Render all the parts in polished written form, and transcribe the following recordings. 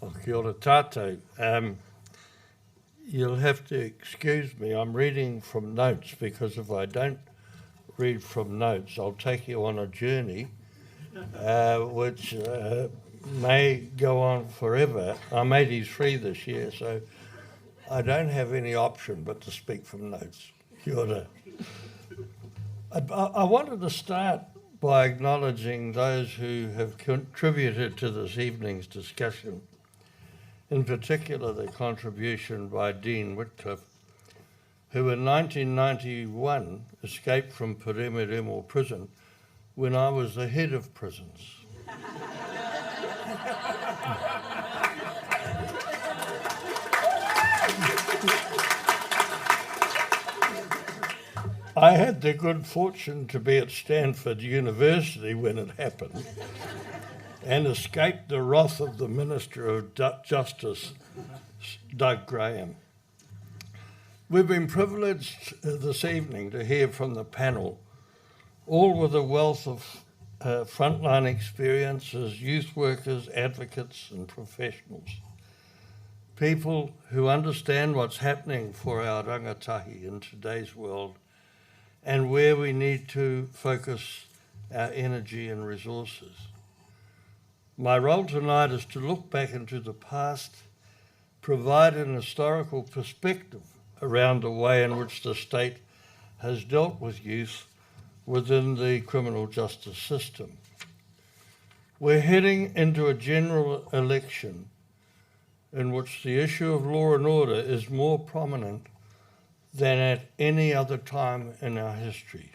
O kia ora tātou. You'll have to excuse me, I'm reading from notes, because if I don't read from notes, I'll take you on a journey which may go on forever. I'm 83 this year, so I don't have any option but to speak from notes. Kia ora. I wanted to start by acknowledging those who have contributed to this evening's discussion, in particular the contribution by Dean Whitcliffe, who in 1991 escaped from Peremoremo prison when I was the head of prisons. I had the good fortune to be at Stanford University when it happened and escaped the wrath of the Minister of Justice, Doug Graham. We've been privileged this evening to hear from the panel, all with a wealth of frontline experience as youth workers, advocates and professionals. People who understand what's happening for our rangatahi in today's world and where we need to focus our energy and resources. My role tonight is to look back into the past, provide an historical perspective around the way in which the state has dealt with youth within the criminal justice system. We're heading into a general election in which the issue of law and order is more prominent than at any other time in our history.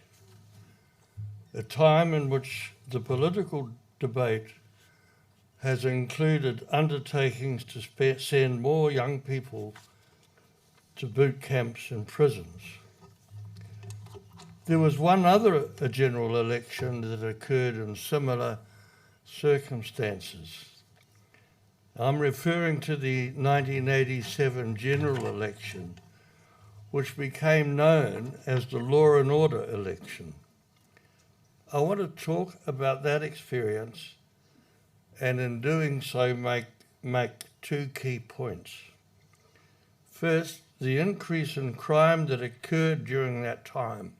A time in which the political debate has included undertakings to send more young people to boot camps and prisons. There was one other general election that occurred in similar circumstances. I'm referring to the 1987 general election, which became known as the Law and Order election. I want to talk about that experience and in doing so make two key points. First, the increase in crime that occurred during that time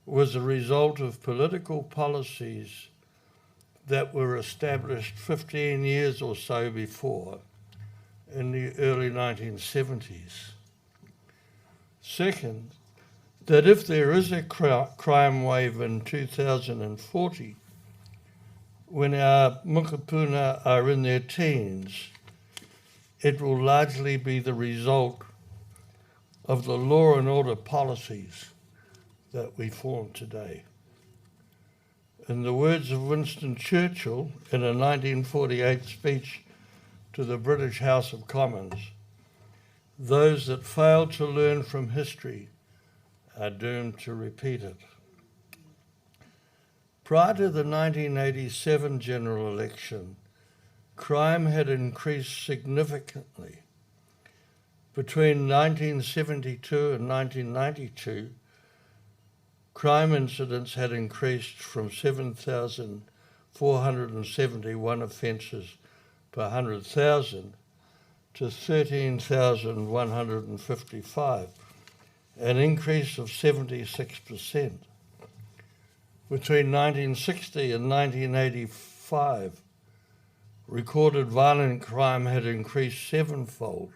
was a result of political policies that were established 15 years or so before in the early 1970s. Second, that if there is a crime wave in 2040, when our mukapuna are in their teens, it will largely be the result of the law and order policies that we form today. In the words of Winston Churchill in a 1948 speech to the British House of Commons, those that fail to learn from history are doomed to repeat it. Prior to the 1987 general election, crime had increased significantly. Between 1972 and 1992, crime incidents had increased from 7,471 offences per 100,000 to 13,155, an increase of 76%. Between 1960 and 1985, recorded violent crime had increased sevenfold,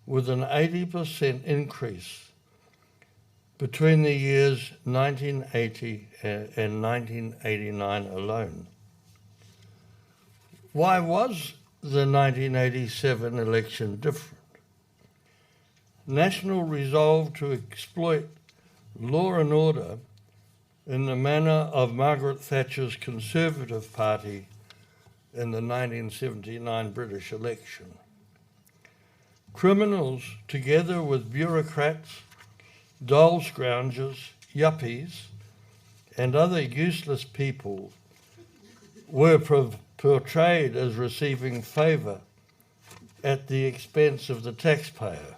with an 80% increase between the years 1980 and 1989 alone. Why was the 1987 election different? National resolve to exploit law and order in the manner of Margaret Thatcher's Conservative Party in the 1979 British election. Criminals, together with bureaucrats, dole scroungers, yuppies, and other useless people, were portrayed as receiving favour at the expense of the taxpayer.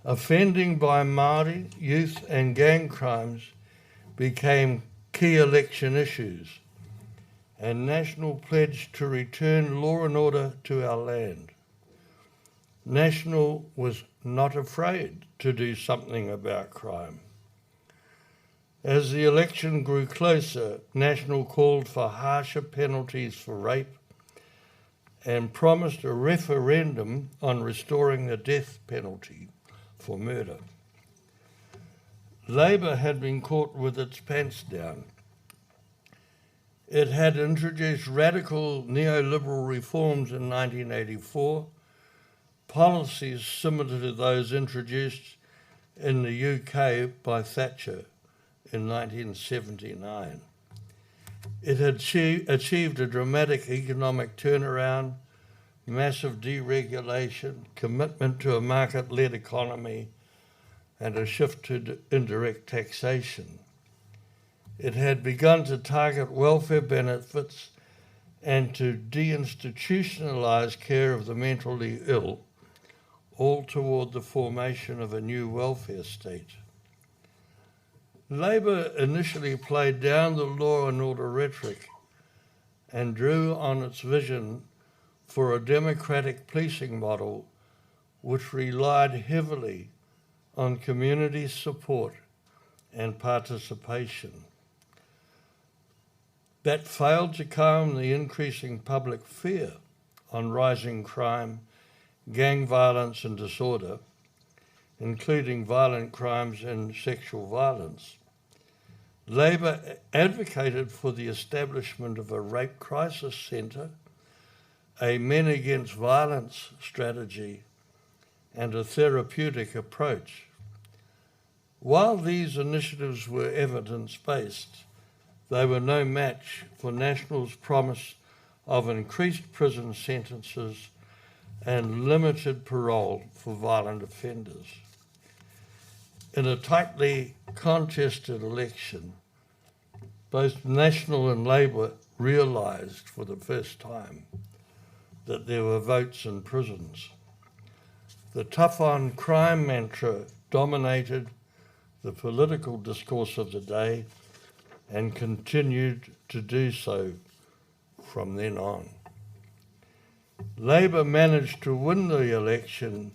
Offending by Māori, youth and gang crimes became key election issues, and national pledge to return law and order to our land. National was not afraid to do something about crime. As the election grew closer, National called for harsher penalties for rape and promised a referendum on restoring the death penalty for murder. Labour had been caught with its pants down. It had introduced radical neoliberal reforms in 1984, policies similar to those introduced in the UK by Thatcher in 1979. It had achieved a dramatic economic turnaround, massive deregulation, commitment to a market-led economy, and a shift to indirect taxation. It had begun to target welfare benefits and to deinstitutionalise care of the mentally ill, all toward the formation of a new welfare state. Labour initially played down the law and order rhetoric and drew on its vision for a democratic policing model which relied heavily on community support and participation. That failed to calm the increasing public fear on rising crime, gang violence and disorder, including violent crimes and sexual violence. Labour advocated for the establishment of a rape crisis centre, a men against violence strategy, and a therapeutic approach. While these initiatives were evidence-based, they were no match for National's promise of increased prison sentences and limited parole for violent offenders. In a tightly contested election, both National and Labour realised for the first time that there were votes in prisons. The tough-on-crime mantra dominated the political discourse of the day and continued to do so from then on. Labour managed to win the election,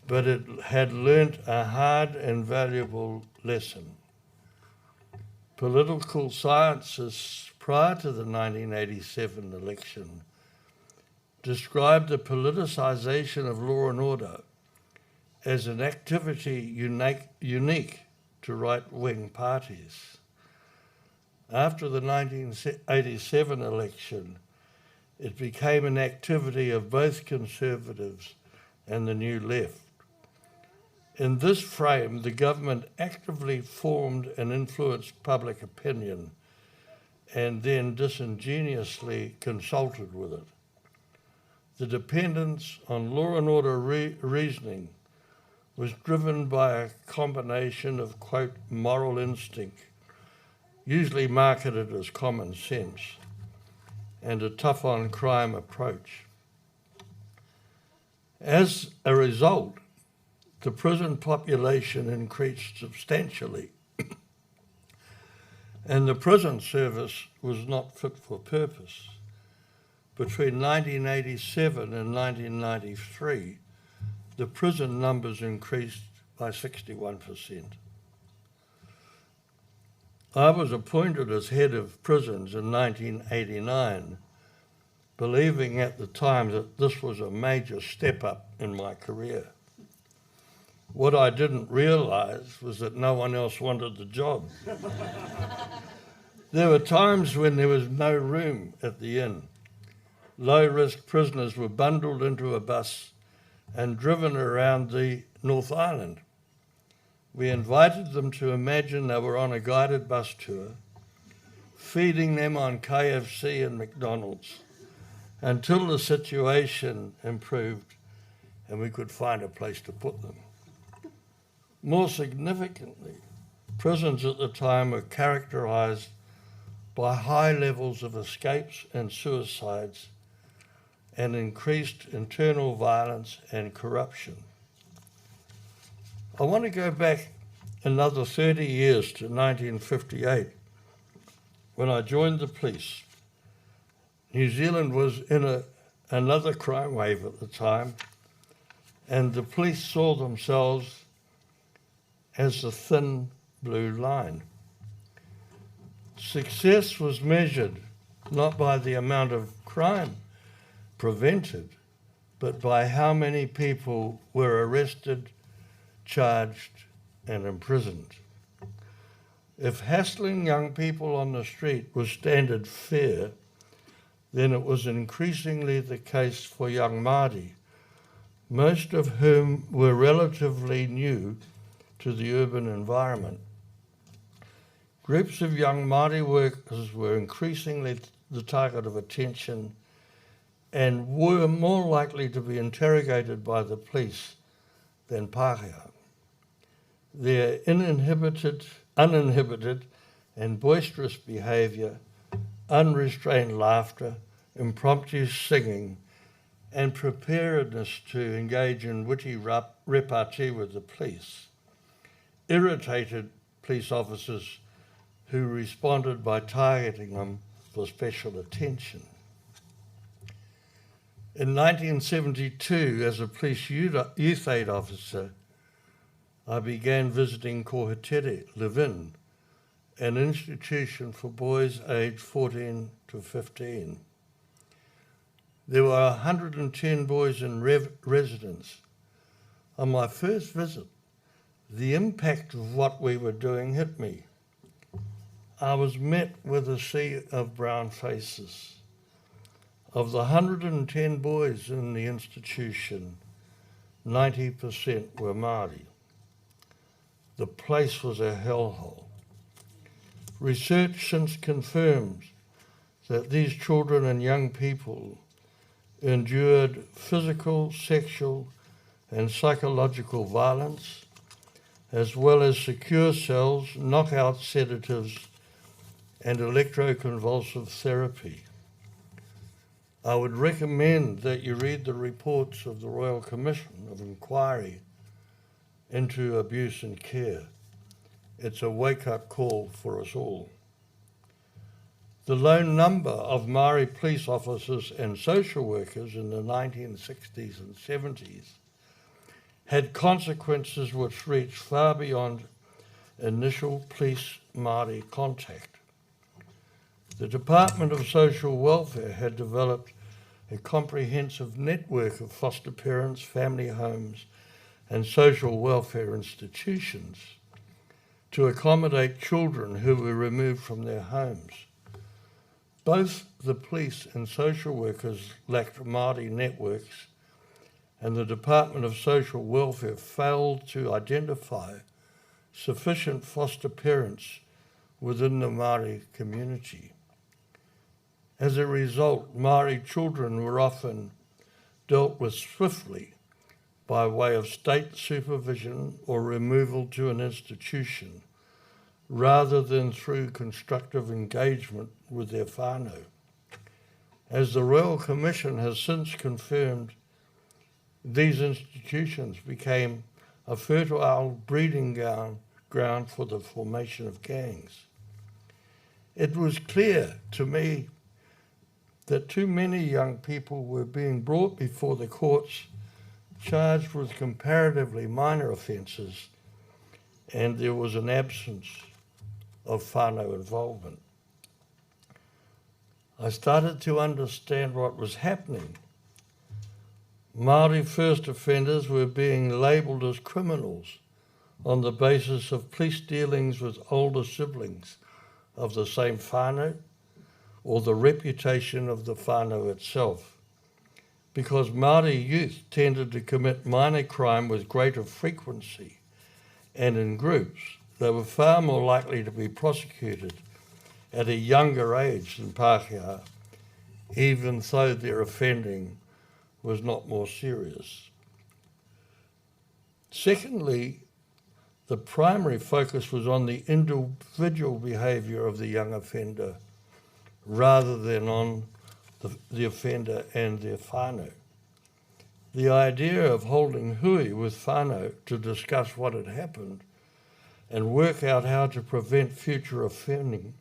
but it had learnt a hard and valuable lesson. Political scientists prior to the 1987 election described the politicisation of law and order as an activity unique to right-wing parties. After the 1987 election, it became an activity of both Conservatives and the New Left. In this frame, the government actively formed and influenced public opinion and then disingenuously consulted with it. The dependence on law and order reasoning was driven by a combination of, quote, moral instinct, usually marketed as common sense, and a tough-on-crime approach. As a result, the prison population increased substantially, and the prison service was not fit for purpose. Between 1987 and 1993, the prison numbers increased by 61%. I was appointed as head of prisons in 1989, believing at the time that this was a major step up in my career. What I didn't realise was that no one else wanted the job. There were times when there was no room at the inn. Low-risk prisoners were bundled into a bus and driven around the North Island. We invited them to imagine they were on a guided bus tour, feeding them on KFC and McDonald's until the situation improved and we could find a place to put them. More significantly, prisons at the time were characterised by high levels of escapes and suicides and increased internal violence and corruption. I want to go back another 30 years to 1958, when I joined the police New Zealand was in another crime wave at the time, and the police saw themselves as the thin blue line. Success was measured not by the amount of crime prevented, but by how many people were arrested, charged, and imprisoned. If hassling young people on the street was standard fare, then it was increasingly the case for young Māori, most of whom were relatively new to the urban environment. Groups of young Māori workers were increasingly the target of attention and were more likely to be interrogated by the police than Pākehā. Their uninhibited and boisterous behaviour, unrestrained laughter, impromptu singing, and preparedness to engage in witty repartee with the police irritated police officers who responded by targeting them for special attention. In 1972, as a police youth aid officer, I began visiting Kohitere Live-In, an institution for boys aged 14 to 15. There were 110 boys in residence. On my first visit, the impact of what we were doing hit me. I was met with a sea of brown faces. Of the 110 boys in the institution, 90% were Māori. The place was a hellhole. Research since confirms that these children and young people endured physical, sexual, and psychological violence, as well as secure cells, knockout sedatives, and electroconvulsive therapy. I would recommend that you read the reports of the Royal Commission of Inquiry into Abuse and Care. It's a wake-up call for us all. The low number of Māori police officers and social workers in the 1960s and 70s had consequences which reached far beyond initial police Māori contact. The Department of Social Welfare had developed a comprehensive network of foster parents, family homes, and social welfare institutions to accommodate children who were removed from their homes. Both the police and social workers lacked Māori networks, and the Department of Social Welfare failed to identify sufficient foster parents within the Māori community. As a result, Māori children were often dealt with swiftly by way of state supervision or removal to an institution, rather than through constructive engagement with their whānau. As the Royal Commission has since confirmed, these institutions became a fertile breeding ground for the formation of gangs. It was clear to me that too many young people were being brought before the courts charged with comparatively minor offences, and there was an absence of whānau involvement. I started to understand what was happening. Māori first offenders were being labelled as criminals on the basis of police dealings with older siblings of the same whānau or the reputation of the whānau itself. Because Māori youth tended to commit minor crime with greater frequency and in groups, they were far more likely to be prosecuted at a younger age than Pākehā, even though their offending was not more serious. Secondly, the primary focus was on the individual behaviour of the young offender rather than on the offender and their whānau. The idea of holding hui with whānau to discuss what had happened and work out how to prevent future offending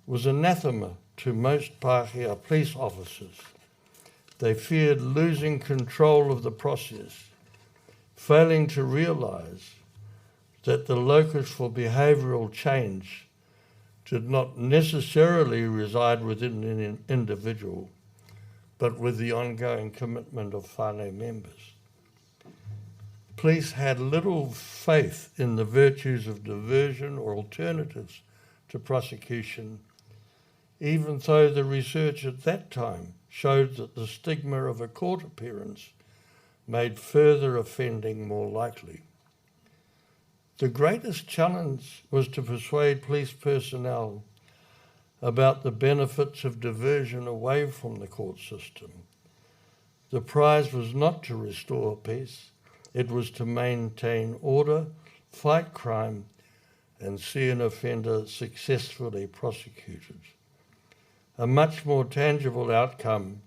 was anathema to most Pākehā police officers. They feared losing control of the process, failing to realise that the locus for behavioural change did not necessarily reside within an individual, but with the ongoing commitment of whānau members. Police had little faith in the virtues of diversion or alternatives to prosecution, even though the research at that time showed that the stigma of a court appearance made further offending more likely. The greatest challenge was to persuade police personnel about the benefits of diversion away from the court system. The prize was not to restore peace, it was to maintain order, fight crime, and see an offender successfully prosecuted. A much more tangible outcome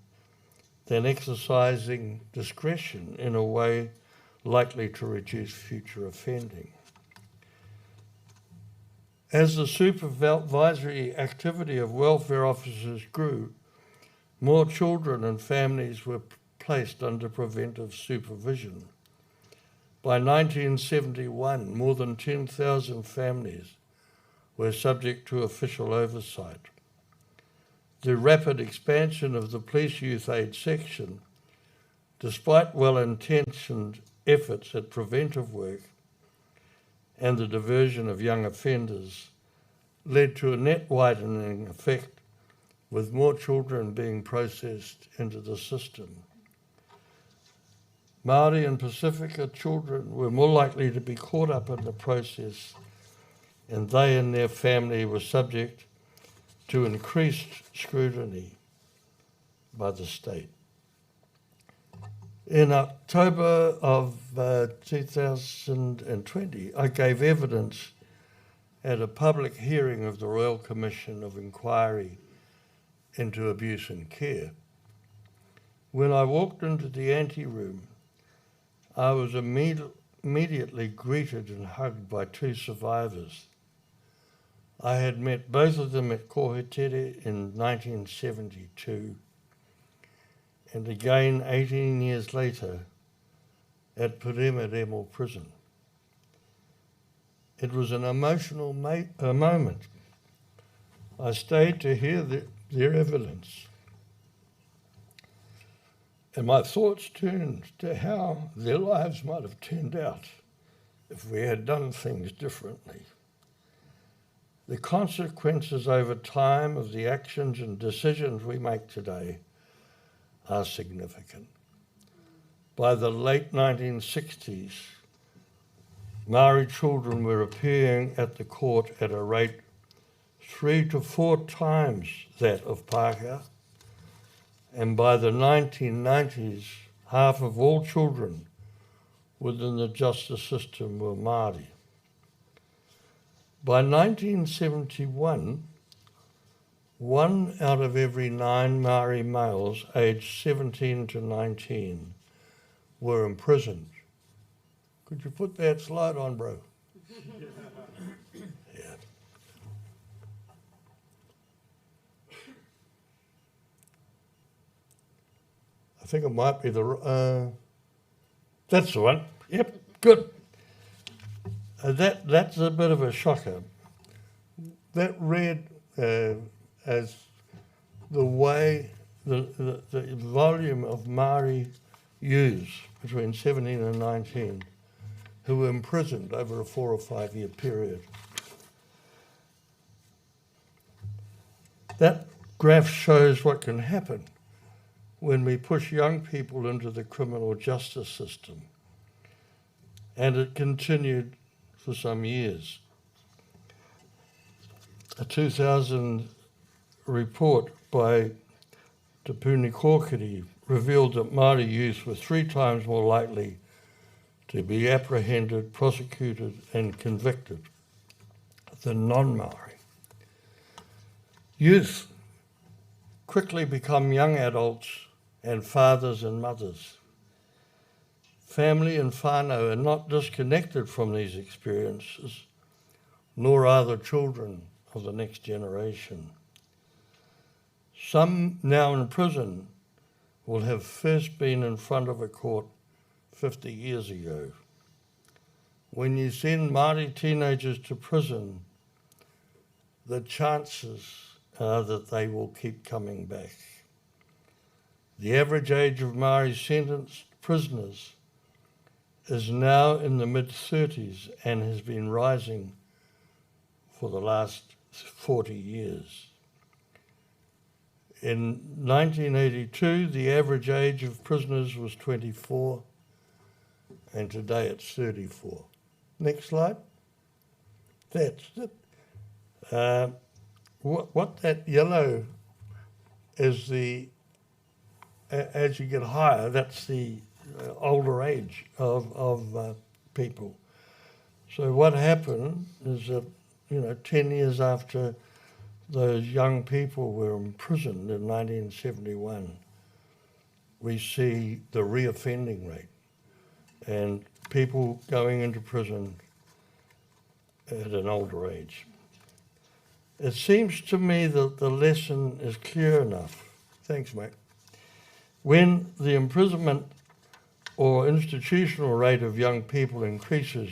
than exercising discretion in a way likely to reduce future offending. As the supervisory activity of welfare officers grew, more children and families were placed under preventive supervision. By 1971, more than 10,000 families were subject to official oversight. The rapid expansion of the police youth aid section, despite well-intentioned efforts at preventive work and the diversion of young offenders, led to a net widening effect, with more children being processed into the system. Māori and Pacifica children were more likely to be caught up in the process, and they and their family were subject to increased scrutiny by the state. In October of 2020, I gave evidence at a public hearing of the Royal Commission of Inquiry into Abuse and Care. When I walked into the anteroom, I was immediately greeted and hugged by two survivors. I had met both of them at Kohetere in 1972, and again 18 years later at Puremeremo prison. It was an emotional moment. I stayed to hear their evidence, and my thoughts turned to how their lives might have turned out if we had done things differently. The consequences over time of the actions and decisions we make today are significant. By the late 1960s, Māori children were appearing at the court at a rate 3 to 4 times that of Pākehā, and by the 1990s, half of all children within the justice system were Māori. By 1971, 1 out of every 9 Māori males aged 17 to 19 were imprisoned. Could you put that slide on, bro? Yeah. I think it might be that's the one. Yep, good. That's a bit of a shocker. That read as the way, the volume of Māori youths between 17 and 19 who were imprisoned over a 4 or 5 year period. That graph shows what can happen when we push young people into the criminal justice system. And it continued for some years. A 2000 report by Te Puni Kōkiri revealed that Māori youth were 3 times more likely to be apprehended, prosecuted and convicted than non-Māori. Youth quickly become young adults and fathers and mothers. Family and whānau are not disconnected from these experiences, nor are the children of the next generation. Some now in prison will have first been in front of a court 50 years ago. When you send Māori teenagers to prison, the chances are that they will keep coming back. The average age of Māori sentenced prisoners is now in the mid-30s and has been rising for the last 40 years. In 1982, the average age of prisoners was 24, and today it's 34. Next slide. That's it. What that yellow is as you get higher, that's the older age of people. So what happened is that, 10 years after those young people were imprisoned in 1971, we see the reoffending rate and people going into prison at an older age. It seems to me that the lesson is clear enough. Thanks, mate. When the imprisonment or institutional rate of young people increases,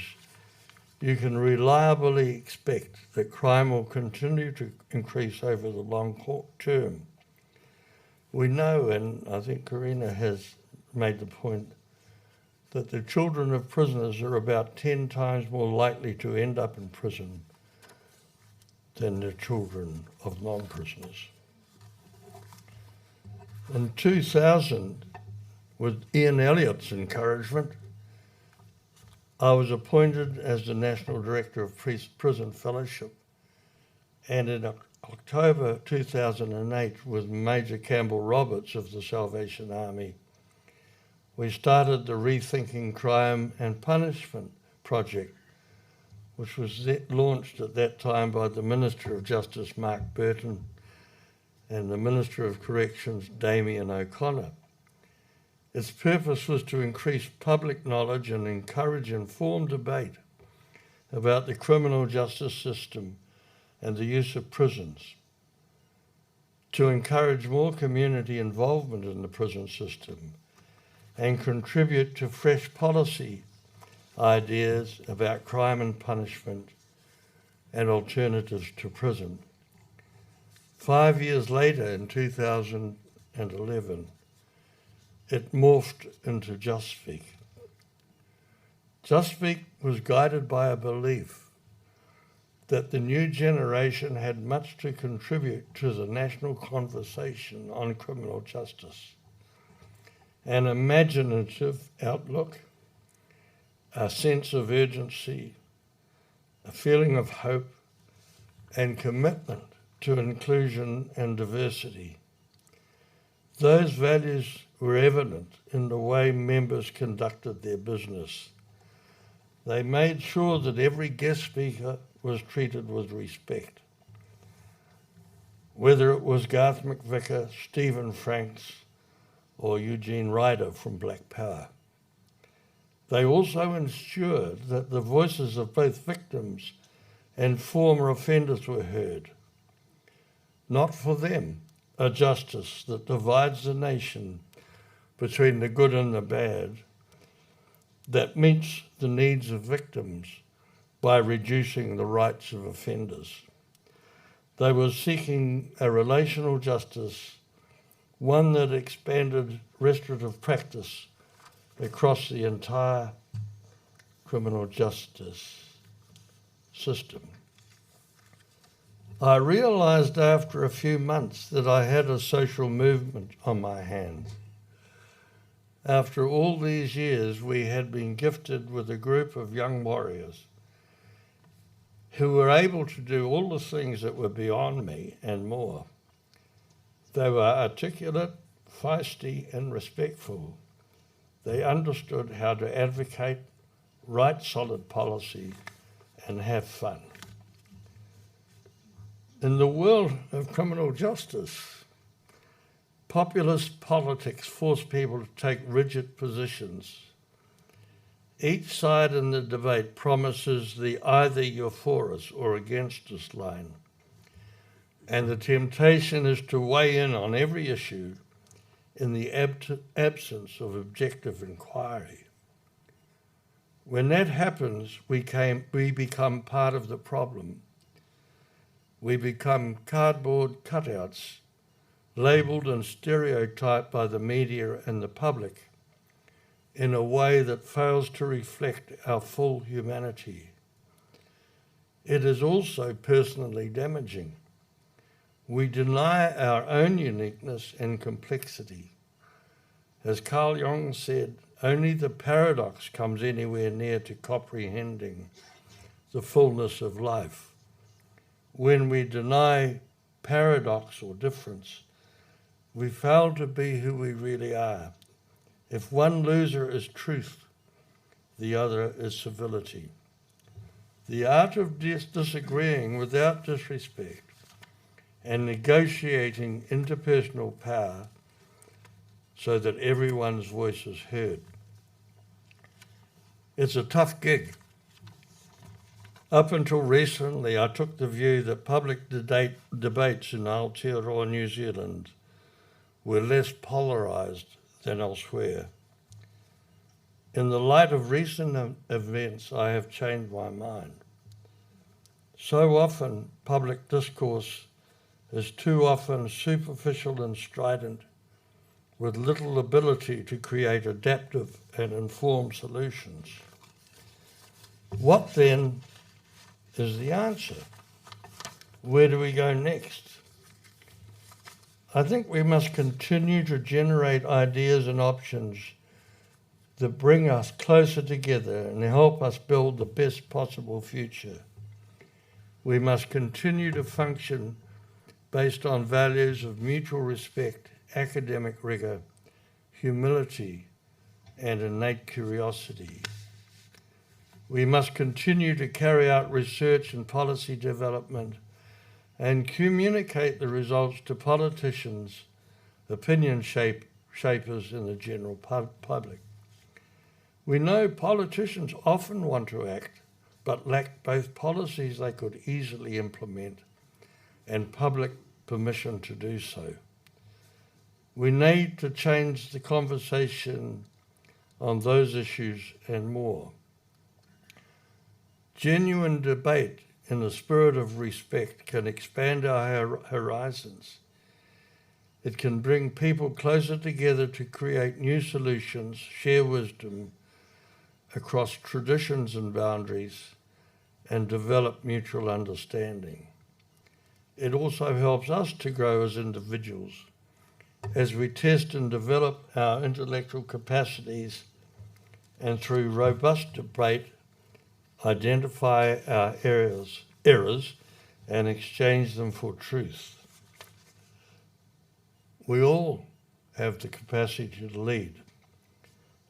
you can reliably expect that crime will continue to increase over the long term. We know, and I think Karina has made the point, that the children of prisoners are about 10 times more likely to end up in prison than the children of non-prisoners. In 2000, with Ian Elliott's encouragement, I was appointed as the National Director of Prison Fellowship, and in October 2008, with Major Campbell Roberts of the Salvation Army, we started the Rethinking Crime and Punishment project, which was launched at that time by the Minister of Justice, Mark Burton, and the Minister of Corrections, Damien O'Connor. Its purpose was to increase public knowledge and encourage informed debate about the criminal justice system and the use of prisons, to encourage more community involvement in the prison system and contribute to fresh policy ideas about crime and punishment and alternatives to prison. 5 years later, in 2011, it morphed into Justspeak. Justspeak was guided by a belief that the new generation had much to contribute to the national conversation on criminal justice. An imaginative outlook, a sense of urgency, a feeling of hope, and commitment to inclusion and diversity. Those values were evident in the way members conducted their business. They made sure that every guest speaker was treated with respect. Whether it was Garth McVicker, Stephen Franks, or Eugene Ryder from Black Power. They also ensured that the voices of both victims and former offenders were heard. Not for them, a justice that divides the nation between the good and the bad, that meets the needs of victims by reducing the rights of offenders. They were seeking a relational justice, one that expanded restorative practice across the entire criminal justice system. I realised after a few months that I had a social movement on my hands. After all these years, we had been gifted with a group of young warriors who were able to do all the things that were beyond me and more. They were articulate, feisty, and respectful. They understood how to advocate, write solid policy, and have fun. In the world of criminal justice, populist politics force people to take rigid positions. Each side in the debate promises the either you're for us or against us line. and the temptation is to weigh in on every issue in the absence of objective inquiry. When that happens, we become part of the problem. We become cardboard cutouts, labelled and stereotyped by the media and the public in a way that fails to reflect our full humanity. It is also personally damaging. We deny our own uniqueness and complexity. As Carl Jung said, only the paradox comes anywhere near to comprehending the fullness of life. When we deny paradox or difference, we fail to be who we really are. If one loser is truth, the other is civility. The art of disagreeing without disrespect and negotiating interpersonal power so that everyone's voice is heard. It's a tough gig. Up until recently, I took the view that public debates in Aotearoa, New Zealand, were less polarised than elsewhere. In the light of recent events, I have changed my mind. So often, public discourse is too often superficial and strident, with little ability to create adaptive and informed solutions. What then is the answer? Where do we go next? I think we must continue to generate ideas and options that bring us closer together and help us build the best possible future. We must continue to function based on values of mutual respect, academic rigour, humility, and innate curiosity. We must continue to carry out research and policy development and communicate the results to politicians, opinion shapers, and the general public. We know politicians often want to act, but lack both policies they could easily implement and public permission to do so. We need to change the conversation on those issues and more. Genuine debate in the spirit of respect can expand our horizons. It can bring people closer together to create new solutions, share wisdom across traditions and boundaries, and develop mutual understanding. It also helps us to grow as individuals as we test and develop our intellectual capacities and through robust debate identify our errors and exchange them for truth. We all have the capacity to lead,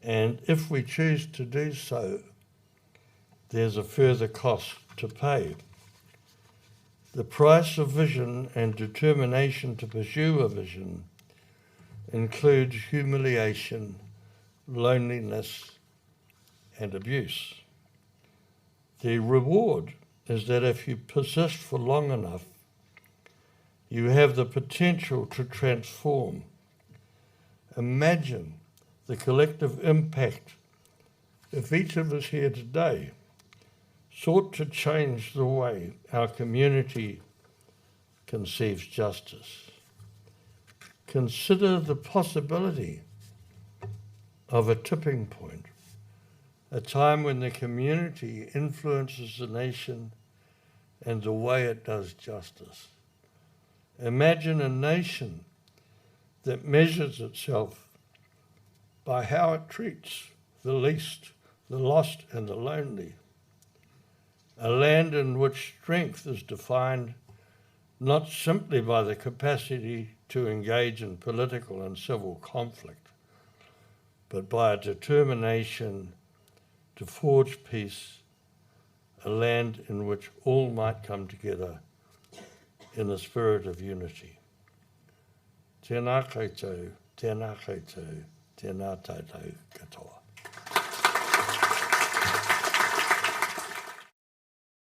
and if we choose to do so, there's a further cost to pay. The price of vision and determination to pursue a vision includes humiliation, loneliness, and abuse. The reward is that if you persist for long enough, you have the potential to transform. Imagine the collective impact if each of us here today sought to change the way our community conceives justice. Consider the possibility of a tipping point, a time when the community influences the nation and the way it does justice. Imagine a nation that measures itself by how it treats the least, the lost, and the lonely. A land in which strength is defined not simply by the capacity to engage in political and civil conflict, but by a determination to forge peace, a land in which all might come together in the spirit of unity. Tēnā koutou, tēnā koutou, tēnā tātou katoa.